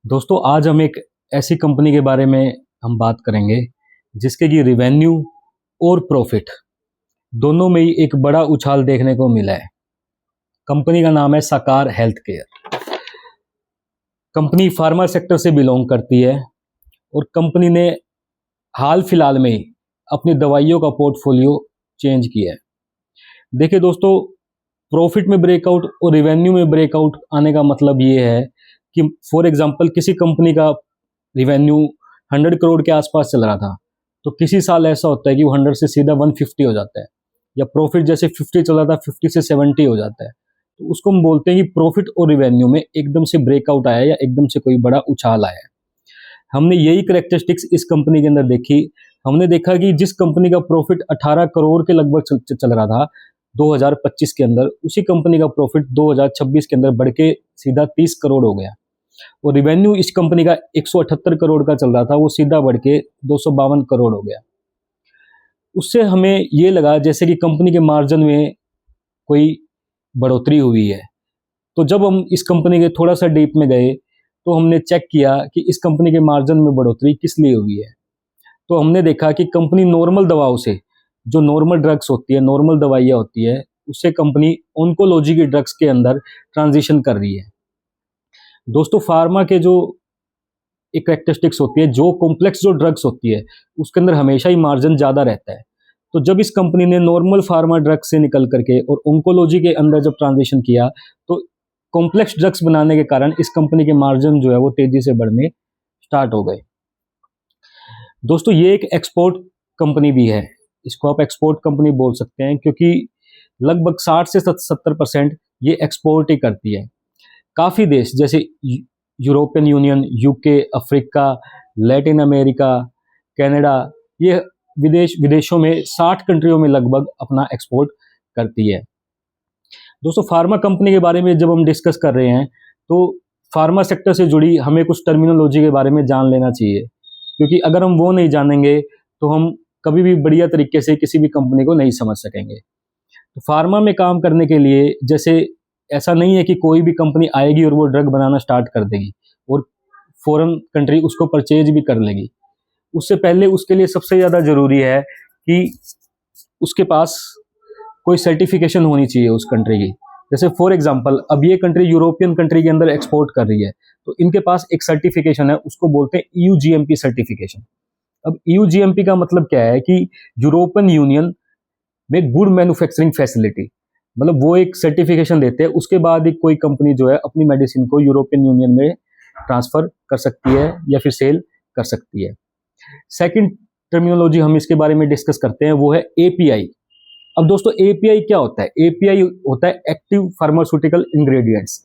दोस्तों आज हम एक ऐसी कंपनी के बारे में हम बात करेंगे जिसके की रिवेन्यू और प्रॉफिट दोनों में ही एक बड़ा उछाल देखने को मिला है। कंपनी का नाम है साकार health care. Company pharma sector से बिलोंग करती है और कंपनी ने हाल फिलहाल में ही अपनी दवाइयों का पोर्टफोलियो चेंज किया है। देखिए दोस्तों, प्रॉफिट में ब्रेकआउट और रिवेन्यू में ब्रेकआउट आने का मतलब ये है कि फॉर एग्जांपल किसी कंपनी का रिवेन्यू 100 करोड़ के आसपास चल रहा था, तो किसी साल ऐसा होता है कि वो 100 से सीधा 150 हो जाता है, या प्रॉफिट जैसे 50 चल रहा था 50 से 70 हो जाता है। तो उसको हम बोलते हैं कि प्रॉफिट और रिवेन्यू में एकदम से ब्रेकआउट आया या एकदम से कोई बड़ा उछाल आया है। हमने यही करेक्टरिस्टिक्स इस कंपनी के अंदर देखी। हमने देखा कि जिस कंपनी का प्रॉफिट 18 करोड़ के लगभग चल रहा था 2025 के अंदर, उसी कंपनी का प्रॉफिट 2026 के अंदर बढ़ के सीधा 30 करोड़ हो गया। और रिवेन्यू इस कंपनी का 178 करोड़ का चल रहा था, वो सीधा बढ़ के 252 करोड़ हो गया। उससे हमें ये लगा जैसे कि कंपनी के मार्जिन में कोई बढ़ोतरी हुई है। तो जब हम इस कंपनी के थोड़ा सा डीप में गए तो हमने चेक किया कि इस कंपनी के मार्जिन में बढ़ोतरी किस लिए हुई है। तो हमने देखा कि कंपनी नॉर्मल दवाओं से, जो नॉर्मल ड्रग्स होती है, नॉर्मल दवाइयाँ होती है, उससे कंपनी ऑन्कोलॉजी की ड्रग्स के अंदर ट्रांजिशन कर रही है। दोस्तों, फार्मा के जो एक कैरेक्टरिस्टिक्स होती है, जो कॉम्प्लेक्स जो ड्रग्स होती है उसके अंदर हमेशा ही मार्जिन ज़्यादा रहता है। तो जब इस कंपनी ने नॉर्मल फार्मा ड्रग्स से निकल करके और ऑन्कोलॉजी के अंदर जब ट्रांजिशन किया, तो कॉम्प्लेक्स ड्रग्स बनाने के कारण इस कंपनी के मार्जिन जो है वो तेजी से बढ़ने स्टार्ट हो गए। दोस्तों, ये एक एक्सपोर्ट कंपनी भी है, इसको आप एक्सपोर्ट कंपनी बोल सकते हैं, क्योंकि लगभग 60 से 70% ये एक्सपोर्ट ही करती है। काफ़ी देश जैसे European union, UK, Africa, Latin America, Canada, ये विदेशों में 60 कंट्रियों में लगभग अपना एक्सपोर्ट करती है। दोस्तों, फार्मा कंपनी के बारे में जब हम डिस्कस कर रहे हैं तो फार्मा सेक्टर से जुड़ी हमें कुछ टर्मिनोलॉजी के बारे में जान लेना चाहिए, क्योंकि अगर हम वो नहीं जानेंगे तो हम कभी भी बढ़िया तरीके से किसी भी कंपनी को नहीं समझ सकेंगे। तो फार्मा में काम करने के लिए जैसे ऐसा नहीं है कि कोई भी कंपनी आएगी और वो ड्रग बनाना स्टार्ट कर देगी और फॉरेन कंट्री उसको परचेज भी कर लेगी। उससे पहले उसके लिए सबसे ज़्यादा ज़रूरी है कि उसके पास कोई सर्टिफिकेशन होनी चाहिए उस कंट्री की। जैसे फॉर एग्जांपल अब ये कंट्री यूरोपियन कंट्री के अंदर एक्सपोर्ट कर रही है, तो इनके पास एक सर्टिफिकेशन है, उसको बोलते हैं ईयू जीएमपी सर्टिफिकेशन। अब ईयू जीएमपी का मतलब क्या है कि यूरोपियन यूनियन में गुड मैन्युफैक्चरिंग फैसिलिटी, मतलब वो एक सर्टिफिकेशन देते हैं, उसके बाद ही कोई कंपनी जो है अपनी मेडिसिन को यूरोपियन यूनियन में ट्रांसफर कर सकती है या फिर सेल कर सकती है। सेकंड टर्मिनोलॉजी हम इसके बारे में डिस्कस करते हैं, वो है एपीआई। अब दोस्तों, एपीआई क्या होता है? एपीआई होता है एक्टिव फार्मास्यूटिकल इंग्रेडिएंट्स।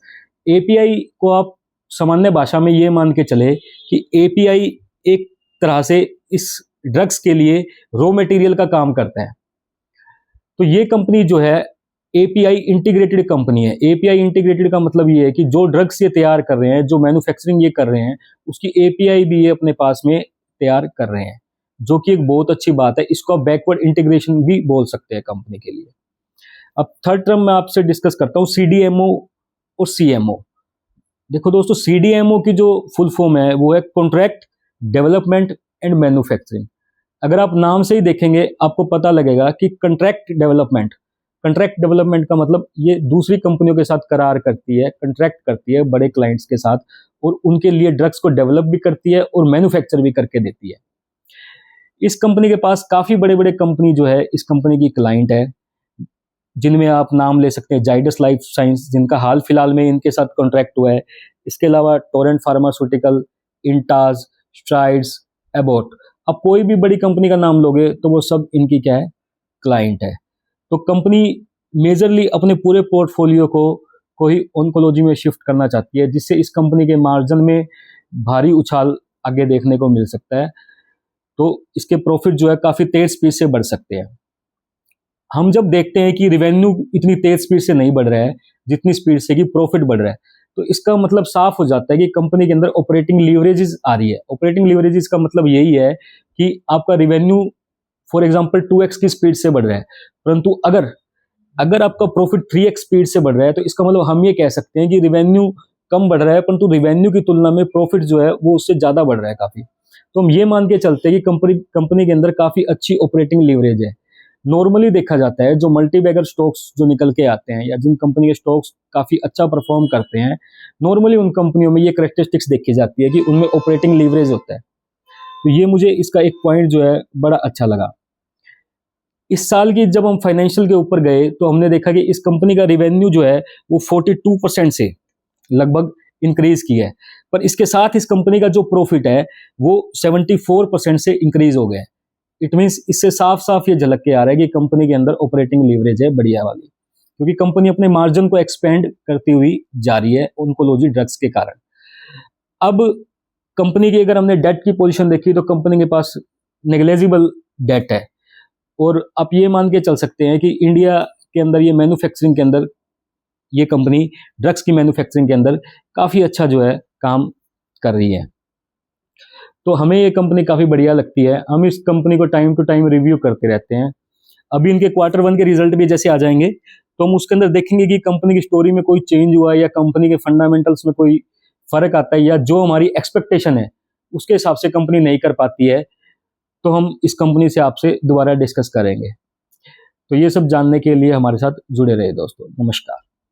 एपीआई को आप सामान्य भाषा में ये मान के चले कि एपीआई एक तरह से इस ड्रग्स के लिए रॉ मटेरियल का काम करता है। तो ये कंपनी जो है एपीआई इंटीग्रेटेड कंपनी है। एपीआई इंटीग्रेटेड का मतलब ये है कि जो ड्रग्स ये तैयार कर रहे हैं, जो मैन्युफैक्चरिंग ये कर रहे हैं, उसकी एपीआई भी ये अपने पास में तैयार कर रहे हैं, जो कि एक बहुत अच्छी बात है। इसको आप बैकवर्ड इंटीग्रेशन भी बोल सकते हैं कंपनी के लिए। अब थर्ड टर्म मैं आपसे डिस्कस करता हूँ, सीडीएमओ और सीएमओ। देखो दोस्तों, सीडीएमओ की जो फुल फॉर्म है वो है कॉन्ट्रैक्ट डेवलपमेंट एंड मैन्युफैक्चरिंग। अगर आप नाम से ही देखेंगे आपको पता लगेगा कि कंट्रैक्ट डेवलपमेंट का मतलब ये दूसरी कंपनियों के साथ करार करती है, कंट्रैक्ट करती है बड़े क्लाइंट्स के साथ, और उनके लिए ड्रग्स को डेवलप भी करती है और मैन्युफैक्चर भी करके देती है। इस कंपनी के पास काफ़ी बड़े बड़े कंपनी जो है इस कंपनी की क्लाइंट है, जिनमें आप नाम ले सकते हैं जाइडस लाइफ साइंस, जिनका हाल फिलहाल में इनके साथ कॉन्ट्रैक्ट हुआ है। इसके अलावा टोरेंट फार्मास्यूटिकल, इंटाज, स्ट्राइड्स, एबॉट। अब कोई भी बड़ी कंपनी का नाम लोगे तो वो सब इनकी क्या है? क्लाइंट है। तो कंपनी मेजरली अपने पूरे पोर्टफोलियो को ही ऑन्कोलॉजी में शिफ्ट करना चाहती है, जिससे इस कंपनी के मार्जिन में भारी उछाल आगे देखने को मिल सकता है। तो इसके प्रॉफिट जो है काफ़ी तेज स्पीड से बढ़ सकते हैं। हम जब देखते हैं कि रिवेन्यू इतनी तेज स्पीड से नहीं बढ़ रहा है जितनी स्पीड से कि प्रॉफिट बढ़ रहा है, तो इसका मतलब साफ हो जाता है कि कंपनी के अंदर ऑपरेटिंग लीवरेजेस आ रही है। ऑपरेटिंग लीवरेजेस का मतलब यही है कि आपका रिवेन्यू फॉर एग्जांपल 2x की स्पीड से बढ़ रहा है, परंतु अगर आपका प्रॉफिट 3x स्पीड से बढ़ रहा है, तो इसका मतलब हम ये कह सकते हैं कि रिवेन्यू कम बढ़ रहा है, परंतु रिवेन्यू की तुलना में प्रॉफिट जो है वो उससे ज़्यादा बढ़ रहा है काफ़ी। तो हम ये मान के चलते हैं कि कंपनी के अंदर काफ़ी अच्छी ऑपरेटिंग लीवरेज है। नॉर्मली देखा जाता है जो मल्टी बैगर स्टॉक्स जो निकल के आते हैं या जिन कंपनी के स्टॉक्स काफ़ी अच्छा परफॉर्म करते हैं, नॉर्मली उन कंपनियों में ये करेक्टरिस्टिक्स देखी जाती है कि उनमें ऑपरेटिंग लीवरेज होता है। तो ये मुझे इसका एक पॉइंट जो है बड़ा अच्छा लगा। इस साल की जब हम फाइनेंशियल के ऊपर गए तो हमने देखा कि इस कंपनी का रिवेन्यू जो है वो 42% से लगभग इंक्रीज की है, पर इसके साथ इस कंपनी का जो प्रॉफिट है वो 74% से इंक्रीज हो गया है। इट मीन्स इससे साफ साफ ये झलक के आ रहा है कि कंपनी के अंदर ऑपरेटिंग लीवरेज है बढ़िया वाली, क्योंकि कंपनी अपने मार्जिन को एक्सपेंड करती हुई जा रही है ओंकोलॉजी ड्रग्स के कारण। अब कंपनी की अगर हमने डेट की पोजीशन देखी तो कंपनी के पास नेग्लेजिबल डेट है, और आप ये मान के चल सकते हैं कि इंडिया के अंदर ये मैन्युफैक्चरिंग के अंदर ये कंपनी ड्रग्स की मैन्युफैक्चरिंग के अंदर काफ़ी अच्छा जो है काम कर रही है। तो हमें ये कंपनी काफ़ी बढ़िया लगती है। हम इस कंपनी को टाइम टू टाइम रिव्यू करते रहते हैं। अभी इनके Q1 के रिजल्ट भी जैसे आ जाएंगे तो हम उसके अंदर देखेंगे कि कंपनी की स्टोरी में कोई चेंज हुआ है या कंपनी के फंडामेंटल्स में कोई फर्क आता है, या जो हमारी एक्सपेक्टेशन है उसके हिसाब से कंपनी नहीं कर पाती है, तो हम इस कंपनी से आपसे दोबारा डिस्कस करेंगे। तो ये सब जानने के लिए हमारे साथ जुड़े रहे दोस्तों। नमस्कार।